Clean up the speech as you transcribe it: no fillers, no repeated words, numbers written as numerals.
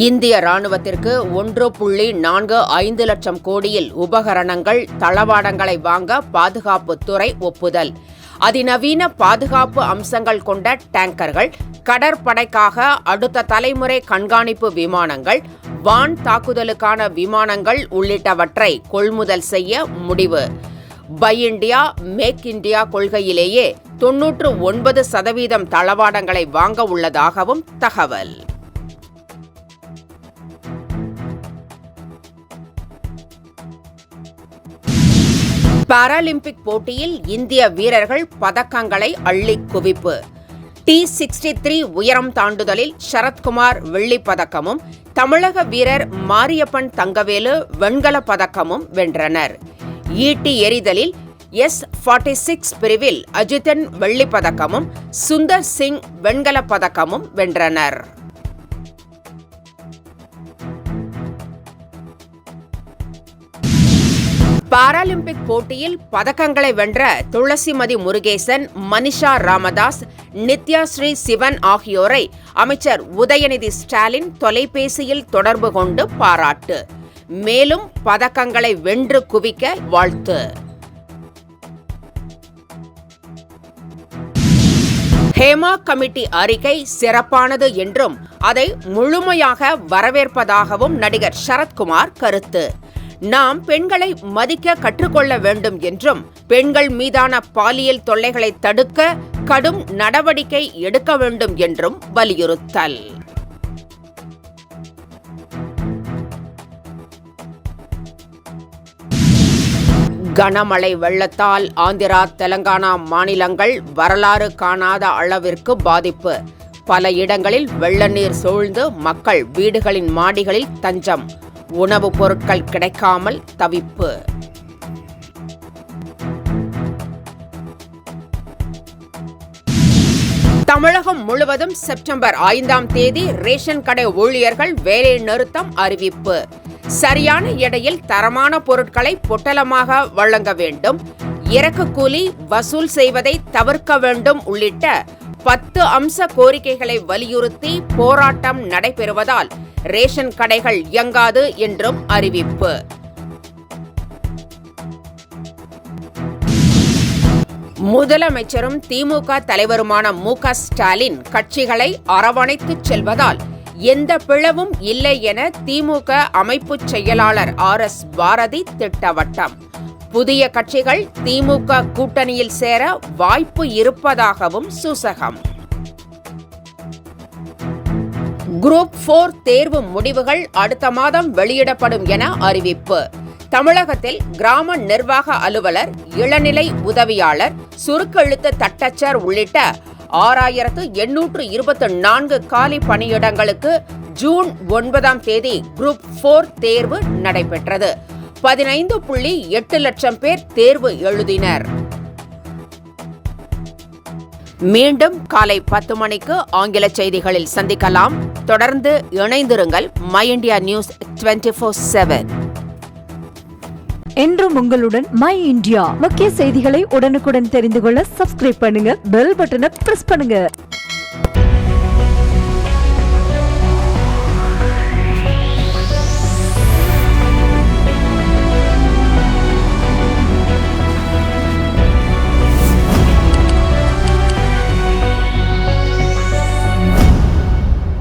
இந்திய ராணுவத்திற்கு 1.45 லட்சம் கோடியில் உபகரணங்கள், தளவாடங்களை வாங்க பாதுகாப்புத்துறை ஒப்புதல். அதிநவீன பாதுகாப்பு அம்சங்கள் கொண்ட டேங்கர்கள், கடற்படைக்காக அடுத்த தலைமுறை கண்காணிப்பு விமானங்கள், வான் தாக்குதலுக்கான விமானங்கள் உள்ளிட்டவற்றை கொள்முதல் செய்ய முடிவு. பை இண்டியா, மேக் இண்டியா கொள்கையிலேயே 99% தளவாடங்களை வாங்க உள்ளதாகவும் தகவல். பாராலிம்பிக் போட்டியில் இந்திய வீரர்கள் பதக்கங்களை அள்ளி குவிப்பு. T63 உயரம் தாண்டுதலில் சரத்குமார் வெள்ளிப் பதக்கமும், தமிழக வீரர் மாரியப்பன் தங்கவேலு வெண்கலப் பதக்கமும் வென்றனர். ஈட்டி எறிதலில் S46 பிரிவில் அஜிதன் வெள்ளிப் பதக்கமும், சுந்தர் சிங் வெண்கலப் பதக்கமும் வென்றனர். பாராலிம்பிக் போட்டியில் பதக்கங்களை வென்ற துளசிமதி முருகேசன், மனிஷா ராமதாஸ், நித்யாஸ்ரீ சிவன் ஆகியோரை அமைச்சர் உதயநிதி ஸ்டாலின் தொலைபேசியில் தொடர்பு கொண்டு பாராட்டு. மேலும் பதக்கங்களை வென்று குவிக்க வாழ்த்து. ஹேமா கமிட்டி அறிக்கை சிறப்பானது என்றும் அதை முழுமையாக வரவேற்பதாகவும் நடிகர் சரத்குமார் கருத்து. நாம் பெண்களை மதிக்க கற்றுக்கொள்ள வேண்டும் என்றும், பெண்கள் மீதான பாலியல் தொல்லைகளை தடுக்க கடும் நடவடிக்கை எடுக்க வேண்டும் என்றும் வலியுறுத்தல். கனமழை வெள்ளத்தால் ஆந்திரா, தெலங்கானா மாநிலங்கள் வரலாறு காணாத அளவிற்கு பாதிப்பு. பல இடங்களில் வெள்ள நீர் சூழ்ந்து மக்கள் வீடுகளின் மாடிகளில் தஞ்சம். உணவுப் பொருட்கள் கிடைக்காமல் தவிப்பு. தமிழகம் முழுவதும் செப்டம்பர் 5ஆம் தேதி ரேஷன் கடை ஊழியர்கள் வேலை நிறுத்தம் அறிவிப்பு. சரியான எடையில் தரமான பொருட்களை பொட்டலமாக வழங்க வேண்டும், இறக்கு கூலி வசூல் செய்வதை தவிர்க்க வேண்டும் உள்ளிட்ட 10 அம்ச கோரிக்கைகளை வலியுறுத்தி போராட்டம் நடைபெறுவதால் ரேஷன் கடைகள் இயங்காது என்றும் அறிவிப்பு. முதலமைச்சரும் திமுக தலைவருமான மு.க. ஸ்டாலின் கட்சிகளை அரவணைத்துச் செல்வதால் எந்த பிளவும் இல்லை என திமுக அமைப்புச் செயலாளர் R.S. பாரதி திட்டவட்டம். புதிய கட்சிகள் திமுக கூட்டணியில் சேர வாய்ப்பு இருப்பதாகவும் சூசகம். குரூப் 4 தேர்வு முடிவுகள் அடுத்த மாதம் வெளியிடப்படும் என அறிவிப்பு. தமிழகத்தில் கிராம நிர்வாக அலுவலர், இளநிலை உதவியாளர், சுருக்கெழுத்து தட்டச்சர் உள்ளிட்ட 6824 காலி பணியிடங்களுக்கு ஜூன் 9ஆம் தேதி குரூப் 4 தேர்வு நடைபெற்றது. 15.8 லட்சம் பேர் தேர்வு எழுதினர். மீண்டும் காலை 10 மணிக்கு ஆங்கில செய்திகளில் சந்திக்கலாம். தொடர்ந்து இணைந்திருங்கள். My India news 24/7. என்றும் உங்களுடன் மை இந்தியா. முக்கிய செய்திகளை உடனுக்குடன் தெரிந்து கொள்ள சப்ஸ்கிரைப் பண்ணுங்க, பெல் பட்டனை பிரஸ் பண்ணுங்க.